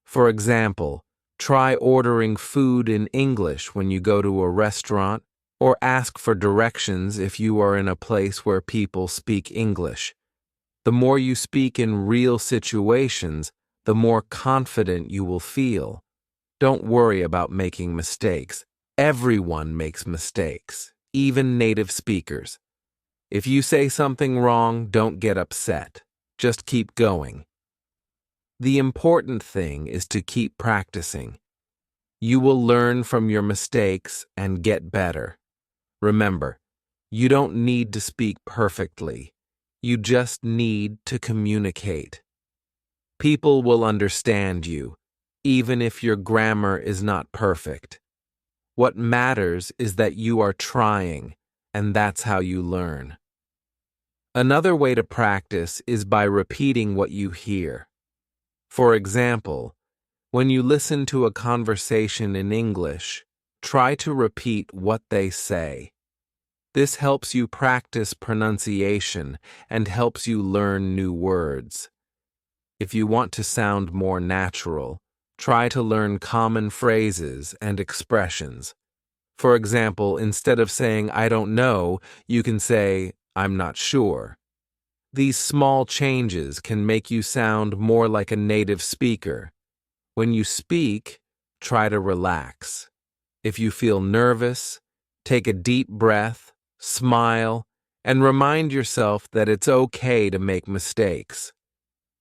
For example, try ordering food in English when you go to a restaurant, or ask for directions if you are in a place where people speak English. The more you speak in real situations, the more confident you will feel. Don't worry about making mistakes. Everyone makes mistakes, even native speakers. If you say something wrong, don't get upset. Just keep going. The important thing is to keep practicing. You will learn from your mistakes and get better. Remember, you don't need to speak perfectly. You just need to communicate. People will understand you, even if your grammar is not perfect. What matters is that you are trying, and that's how you learn. Another way to practice is by repeating what you hear. For example, when you listen to a conversation in English, try to repeat what they say. This helps you practice pronunciation and helps you learn new words. If you want to sound more natural, try to learn common phrases and expressions. For example, instead of saying "I don't know," you can say "I'm not sure." These small changes can make you sound more like a native speaker. When you speak, try to relax. If you feel nervous, take a deep breath, smile, and remind yourself that it's okay to make mistakes.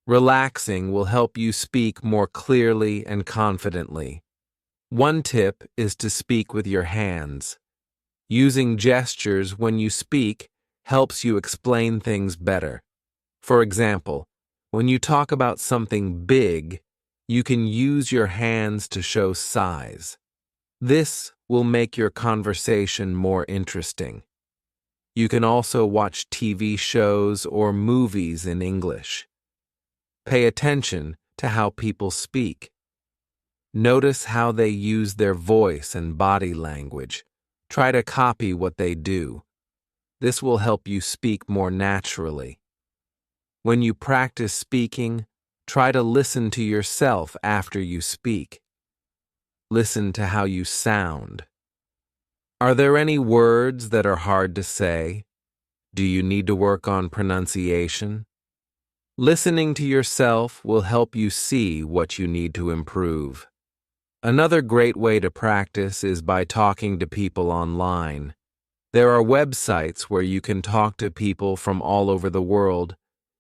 Relaxing will help you speak more clearly and confidently. One tip is to speak with your hands. Using gestures when you speak helps you explain things better. For example, when you talk about something big, you can use your hands to show size. This will make your conversation more interesting. You can also watch TV shows or movies in English. Pay attention to how people speak. Notice how they use their voice and body language. Try to copy what they do. This will help you speak more naturally. When you practice speaking, try to listen to yourself after you speak. Listen to how you sound. Are there any words that are hard to say? Do you need to work on pronunciation? Listening to yourself will help you see what you need to improve. Another great way to practice is by talking to people online. There are websites where you can talk to people from all over the world.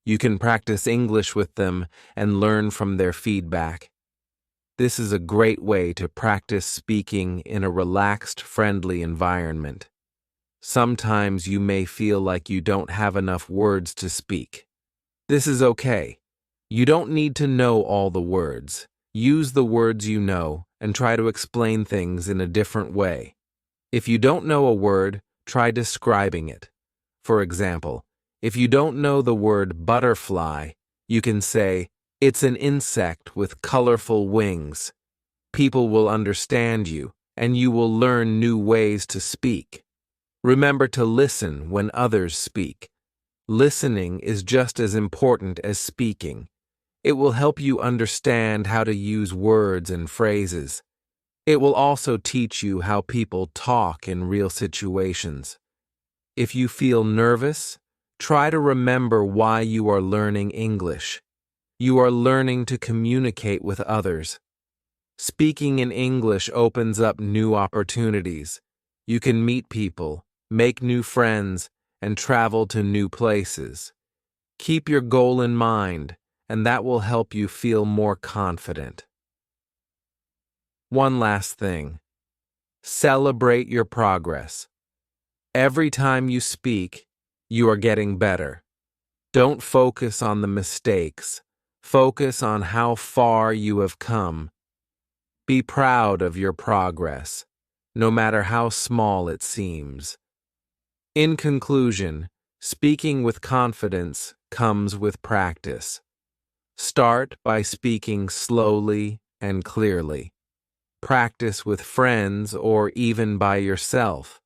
You can practice English with them and learn from their feedback. This is a great way to practice speaking in a relaxed, friendly environment. Sometimes you may feel like you don't have enough words to speak. This is okay. You don't need to know all the words. Use the words you know and try to explain things in a different way. If you don't know a word, try describing it. For example, if you don't know the word butterfly, you can say, "It's an insect with colorful wings." People will understand you, and you will learn new ways to speak. Remember to listen when others speak. Listening is just as important as speaking. It will help you understand how to use words and phrases. It will also teach you how people talk in real situations. If you feel nervous, try to remember why you are learning English. You are learning to communicate with others. Speaking in English opens up new opportunities. You can meet people, make new friends, and travel to new places. Keep your goal in mind, and that will help you feel more confident. One last thing. Celebrate your progress. Every time you speak, you are getting better. Don't focus on the mistakes. Focus on how far you have come. Be proud of your progress, no matter how small it seems. In conclusion, speaking with confidence comes with practice. Start by speaking slowly and clearly. Practice with friends or even by yourself.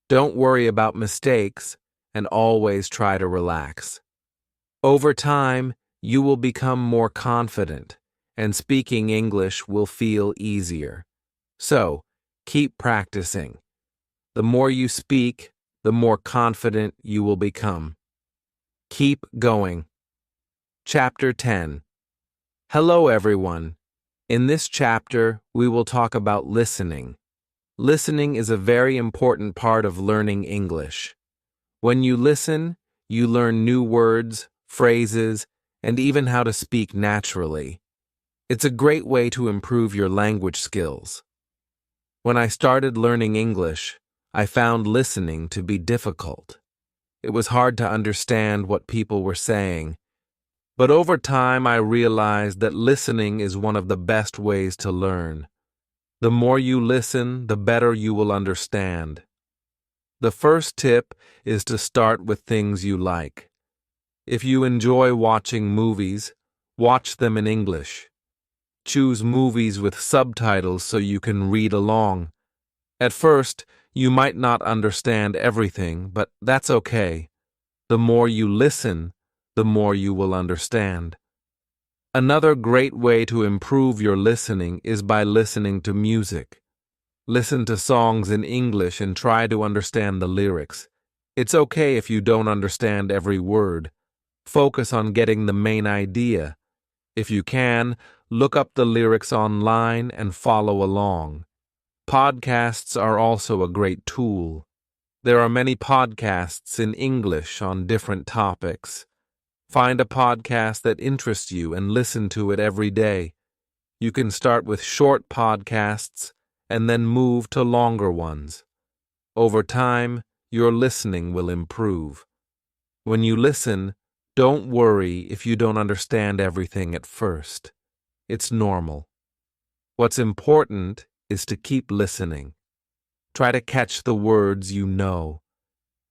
Don't worry about mistakes and always try to relax. Over time, you will become more confident and speaking English will feel easier. So, keep practicing. The more you speak, the more confident you will become. Keep going. Chapter 10. Hello, everyone. In this chapter, we will talk about listening. Listening is a very important part of learning English. When you listen, you learn new words, phrases, and even how to speak naturally. It's a great way to improve your language skills. When I started learning English, I found listening to be difficult. It was hard to understand what people were saying. But over time, I realized that listening is one of the best ways to learn. The more you listen, the better you will understand. The first tip is to start with things you like. If you enjoy watching movies, watch them in English. Choose movies with subtitles so you can read along. At first, you might not understand everything, but that's okay. The more you listen, the more you will understand. Another great way to improve your listening is by listening to music. Listen to songs in English and try to understand the lyrics. It's okay if you don't understand every word. Focus on getting the main idea. If you can, look up the lyrics online and follow along. Podcasts are also a great tool. There are many podcasts in English on different topics. Find a podcast that interests you and listen to it every day. You can start with short podcasts and then move to longer ones. Over time, your listening will improve. When you listen, don't worry if you don't understand everything at first. It's normal. What's important is to keep listening. Try to catch the words you know.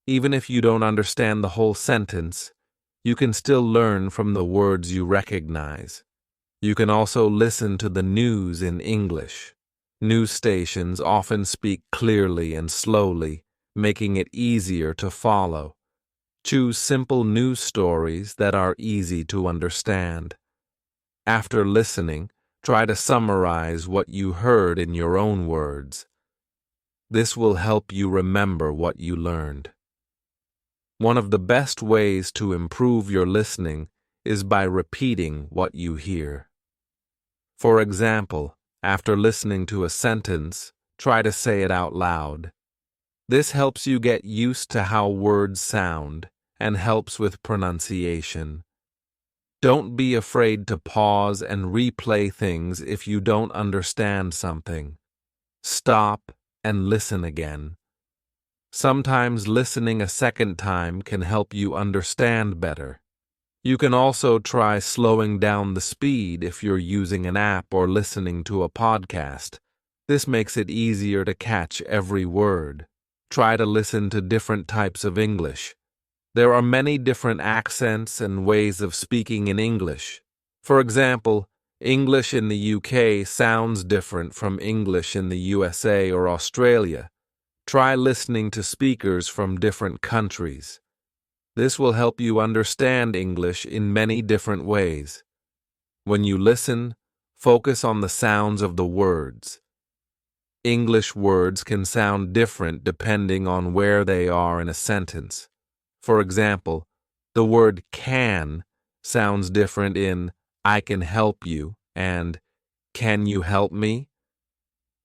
Even if you don't understand the whole sentence, you can still learn from the words you recognize. You can also listen to the news in English. News stations often speak clearly and slowly, making it easier to follow. Choose simple news stories that are easy to understand. After listening, try to summarize what you heard in your own words. This will help you remember what you learned. One of the best ways to improve your listening is by repeating what you hear. For example, after listening to a sentence, try to say it out loud. This helps you get used to how words sound and helps with pronunciation. Don't be afraid to pause and replay things if you don't understand something. Stop and listen again. Sometimes listening a second time can help you understand better. You can also try slowing down the speed if you're using an app or listening to a podcast. This makes it easier to catch every word. Try to listen to different types of English. There are many different accents and ways of speaking in English. For example, English in the UK sounds different from English in the USA or Australia. Try listening to speakers from different countries. This will help you understand English in many different ways. When you listen, focus on the sounds of the words. English words can sound different depending on where they are in a sentence. For example, the word can sounds different in I can help you and can you help me?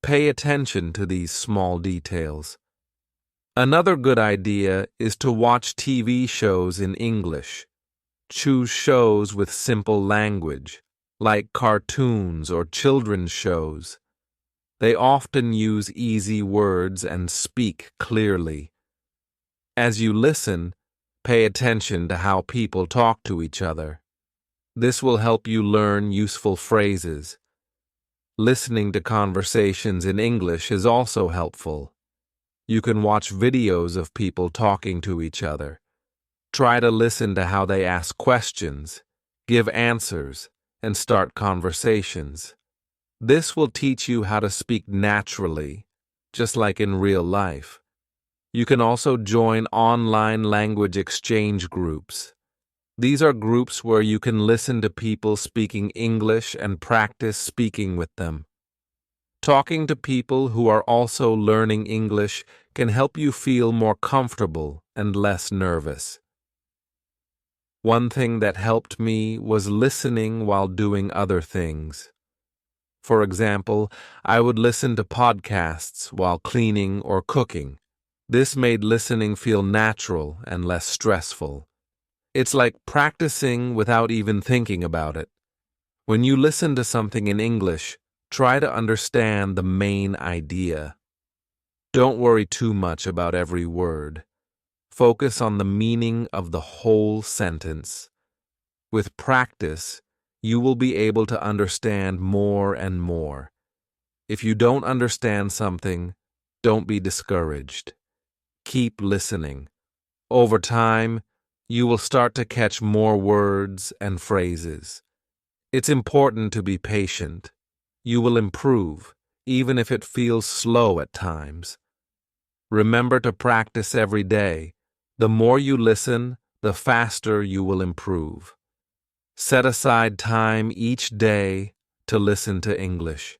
Pay attention to these small details. Another good idea is to watch TV shows in English. Choose shows with simple language, like cartoons or children's shows. They often use easy words and speak clearly. As you listen, pay attention to how people talk to each other. This will help you learn useful phrases. Listening to conversations in English is also helpful. You can watch videos of people talking to each other. Try to listen to how they ask questions, give answers, and start conversations. This will teach you how to speak naturally, just like in real life. You can also join online language exchange groups. These are groups where you can listen to people speaking English and practice speaking with them. Talking to people who are also learning English can help you feel more comfortable and less nervous. One thing that helped me was listening while doing other things. For example, I would listen to podcasts while cleaning or cooking. This made listening feel natural and less stressful. It's like practicing without even thinking about it. When you listen to something in English, try to understand the main idea. Don't worry too much about every word. Focus on the meaning of the whole sentence. With practice, you will be able to understand more and more. If you don't understand something, don't be discouraged. Keep listening. Over time, you will start to catch more words and phrases. It's important to be patient. You will improve, even if it feels slow at times. Remember to practice every day. The more you listen, the faster you will improve. Set aside time each day to listen to English.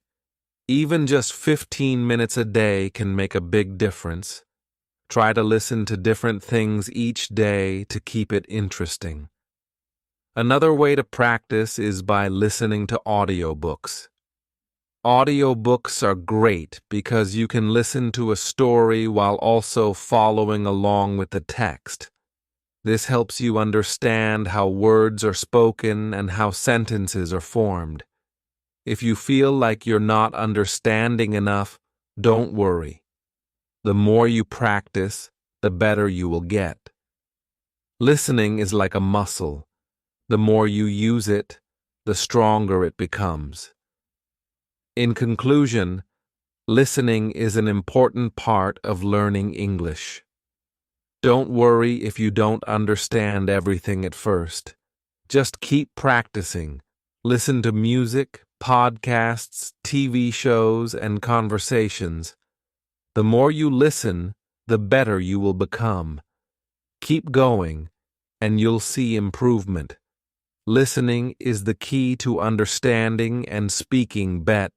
Even just 15 minutes a day can make a big difference. Try to listen to different things each day to keep it interesting. Another way to practice is by listening to audiobooks. Audiobooks are great because you can listen to a story while also following along with the text. This helps you understand how words are spoken and how sentences are formed. If you feel like you're not understanding enough, don't worry. The more you practice, the better you will get. Listening is like a muscle. The more you use it, the stronger it becomes. In conclusion, listening is an important part of learning English. Don't worry if you don't understand everything at first. Just keep practicing. Listen to music, podcasts, TV shows, and conversations. The more you listen, the better you will become. Keep going, and you'll see improvement. Listening is the key to understanding and speaking better.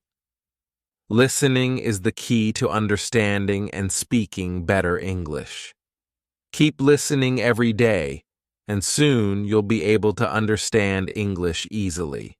Listening is the key to understanding and speaking better English. Keep listening every day, and soon you'll be able to understand English easily.